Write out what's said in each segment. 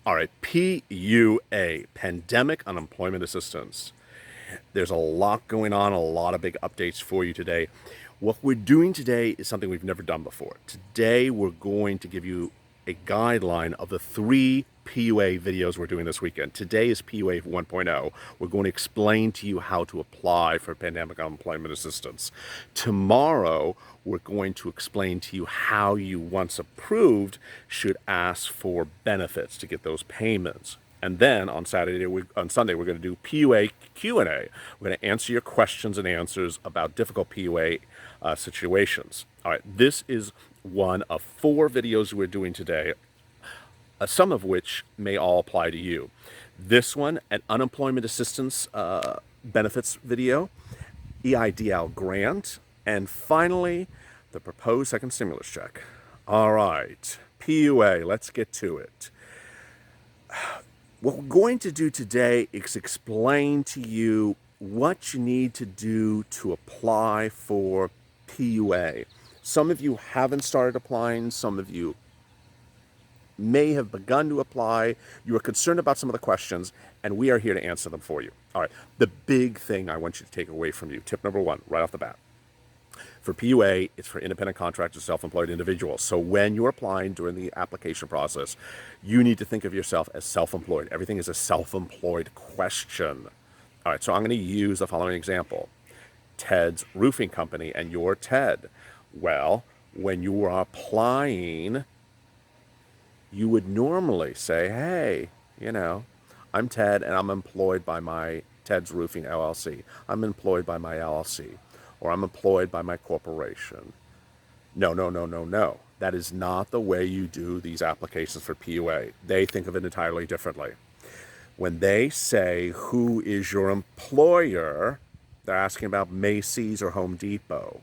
All right, PUA, Pandemic Unemployment Assistance. There's a lot going on, a lot of big updates for you today. What we're doing today is something we've never done before. Today, we're going to give you a guideline of the 3 PUA videos we're doing this weekend. Today is PUA 1.0. We're going to explain to you how to apply for pandemic unemployment assistance. Tomorrow, we're going to explain to you how you, once approved, should ask for benefits to get those payments. And then on Sunday, we're going to do PUA Q&A. We're going to answer your questions and answers about difficult PUA situations. All right, this is one of 4 videos we're doing today, some of which may all apply to you. This one, an unemployment assistance benefits video, EIDL grant, and finally, the proposed second stimulus check. All right, PUA, let's get to it. What we're going to do today is explain to you what you need to do to apply for PUA. Some of you haven't started applying, some of you may have begun to apply. You are concerned about some of the questions, and we are here to answer them for you. All right, the big thing I want you to take away from you, tip number 1, right off the bat. For PUA, it's for independent contractors, self-employed individuals. So when you're applying during the application process, you need to think of yourself as self-employed. Everything is a self-employed question. All right, so I'm going to use the following example. Ted's Roofing Company, and you're Ted. Well, when you are applying, you would normally say, hey, I'm Ted and I'm employed by my Ted's Roofing LLC. I'm employed by my LLC. Or I'm employed by my corporation. No. That is not the way you do these applications for PUA. They think of it entirely differently. When they say, who is your employer, they're asking about Macy's or Home Depot.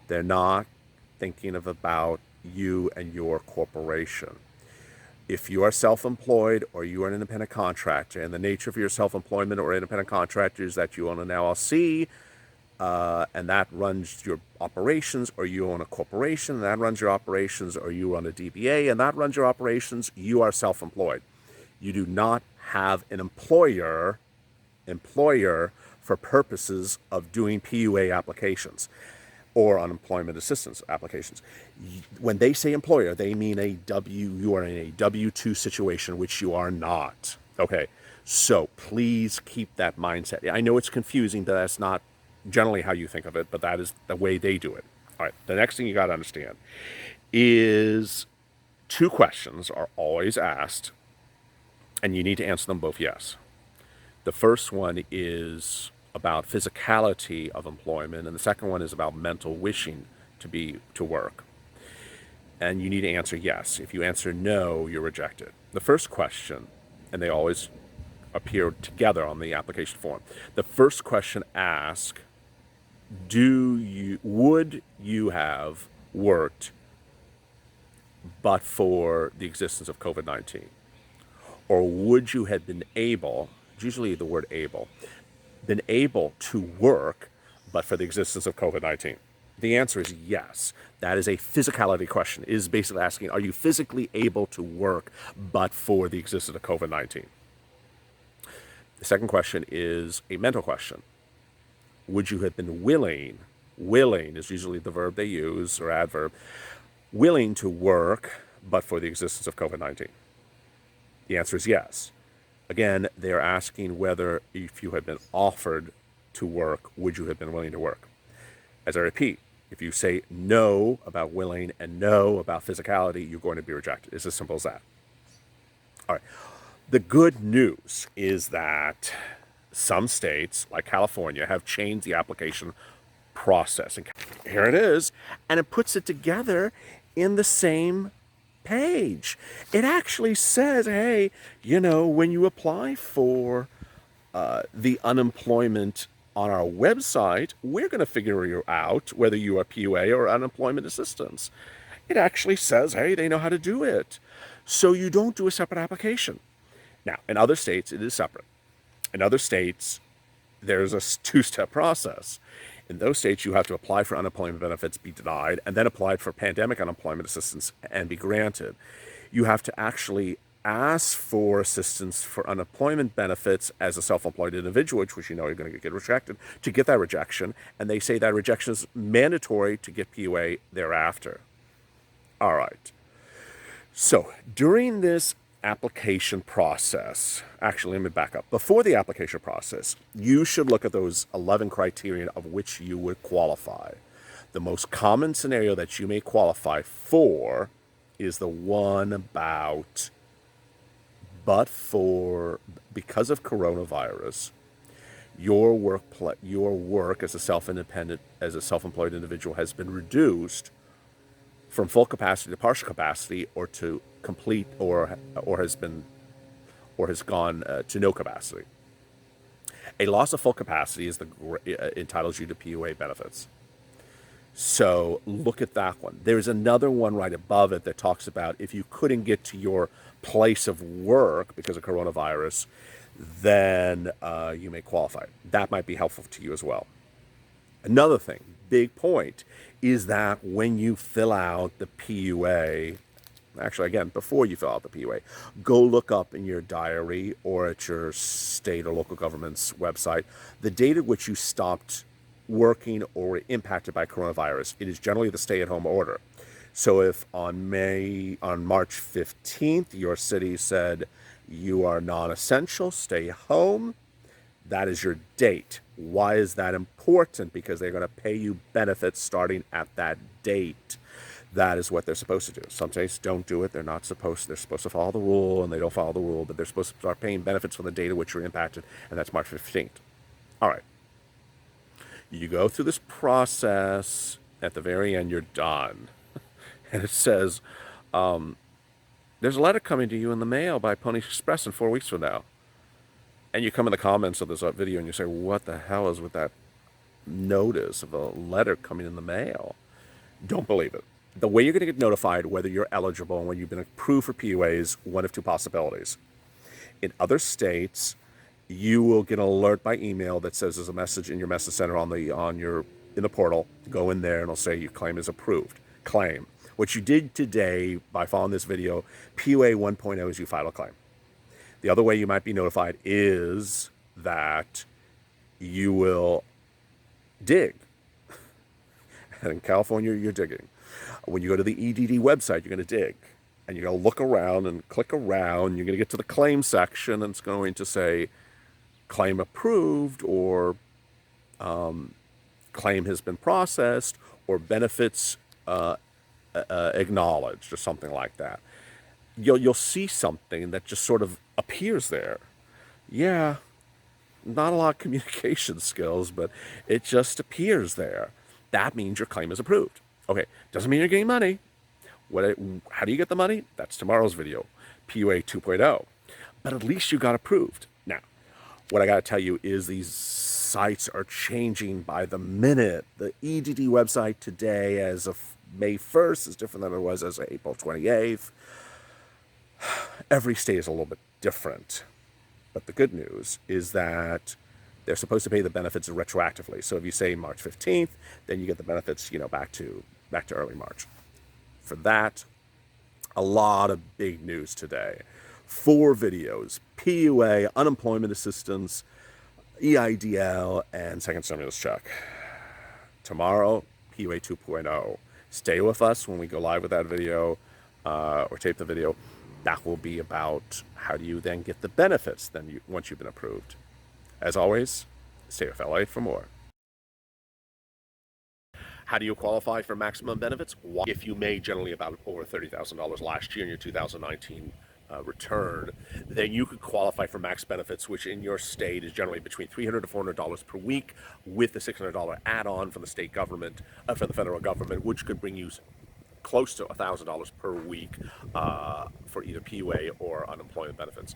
They're not thinking about you and your corporation. If you are self-employed or you are an independent contractor, and the nature of your self-employment or independent contractor is that you own an LLC, and that runs your operations, or you own a corporation, and that runs your operations, or you run a DBA, and that runs your operations, you are self-employed. You do not have an employer for purposes of doing PUA applications or unemployment assistance applications. When they say employer, they mean you are in a W-2 situation, which you are not. Okay, so please keep that mindset. I know it's confusing, but that's not generally how you think of it, but that is the way they do it. All right, the next thing you got to understand is 2 questions are always asked, and you need to answer them both yes. The first one is about physicality of employment, and the second one is about mental wishing to work. And you need to answer yes. If you answer no, you're rejected. The first question, and they always appear together on the application form. The first question asks, would you have worked but for the existence of COVID-19? Or would you have been able, usually the word able, been able to work but for the existence of COVID-19? The answer is yes. That is a physicality question. It is basically asking, are you physically able to work but for the existence of COVID-19? The second question is a mental question. Would you have been willing is usually the verb they use, or adverb, willing to work but for the existence of COVID-19? The answer is yes. Again, they're asking whether if you had been offered to work, would you have been willing to work? As I repeat, if you say no about willing and no about physicality, you're going to be rejected. It's as simple as that. All right. The good news is that some states, like California, have changed the application process. And here it is, and it puts it together in the same page. It actually says, hey, when you apply for the unemployment on our website, we're going to figure out whether you are PUA or unemployment assistance. It actually says, hey, they know how to do it. So you don't do a separate application. Now, in other states, it is separate. In other states, there's a 2-step process. In those states, you have to apply for unemployment benefits, be denied, and then apply for pandemic unemployment assistance and be granted. You have to actually ask for assistance for unemployment benefits as a self-employed individual, which you know you're going to get rejected, to get that rejection, and they say that rejection is mandatory to get PUA thereafter. All right. So during this application process, actually, let me back up. Before the application process, you should look at those 11 criteria of which you would qualify. The most common scenario that you may qualify for is the one about because of coronavirus, your work as a self-employed individual has been reduced from full capacity to partial capacity, or to complete, or has gone to no capacity. A loss of full capacity entitles you to PUA benefits. So look at that one. There's another one right above it that talks about if you couldn't get to your place of work because of coronavirus, then you may qualify. That might be helpful to you as well. Another thing, big point, is that when you fill out the PUA, actually, again, before you fill out the PUA, go look up in your diary or at your state or local government's website the date at which you stopped working or were impacted by coronavirus. It is generally the stay-at-home order. So if on March 15th, your city said you are non-essential, stay home, that is your date. Why is that important? Because they're going to pay you benefits starting at that date. That is what they're supposed to do. Some states don't do it. They're supposed to follow the rule, and they don't follow the rule, but they're supposed to start paying benefits from the date at which you're impacted, and that's March 15th. All right. You go through this process. At the very end, you're done. And it says, there's a letter coming to you in the mail by Pony Express in 4 weeks from now. And you come in the comments of this video and you say, what the hell is with that notice of a letter coming in the mail? Don't believe it. The way you're going to get notified whether you're eligible and when you've been approved for PUA is one of two possibilities. In other states, you will get an alert by email that says there's a message in your message center in the portal. Go in there and it'll say your claim is approved. Claim. What you did today by following this video, PUA 1.0, is you file a claim. The other way you might be notified is that you will dig. And in California, you're digging. When you go to the EDD website, you're going to dig. And you're going to look around and click around. You're going to get to the claim section, and it's going to say claim approved, or claim has been processed, or benefits acknowledged, or something like that. You'll see something that just sort of appears there. Yeah, not a lot of communication skills, but it just appears there. That means your claim is approved. Okay, doesn't mean you're getting money. How do you get the money? That's tomorrow's video, PUA 2.0. But at least you got approved. Now, what I got to tell you is these sites are changing by the minute. The EDD website today, as of May 1st, is different than it was as of April 28th. Every state is a little bit different. But the good news is that they're supposed to pay the benefits retroactively. So if you say March 15th, then you get the benefits, back to early March. For that, a lot of big news today. 4 videos: PUA, unemployment assistance, EIDL, and second stimulus check. Tomorrow, PUA 2.0. Stay with us when we go live with that video or tape the video. That will be about how do you then get the benefits once you've been approved. As always, stay with LA for more. How do you qualify for maximum benefits? If you made generally about over $30,000 last year in your 2019 return, then you could qualify for max benefits, which in your state is generally between $300 to $400 per week, with the $600 add-on from the state government, from the federal government, which could bring you close to $1,000 per week for either PUA or unemployment benefits.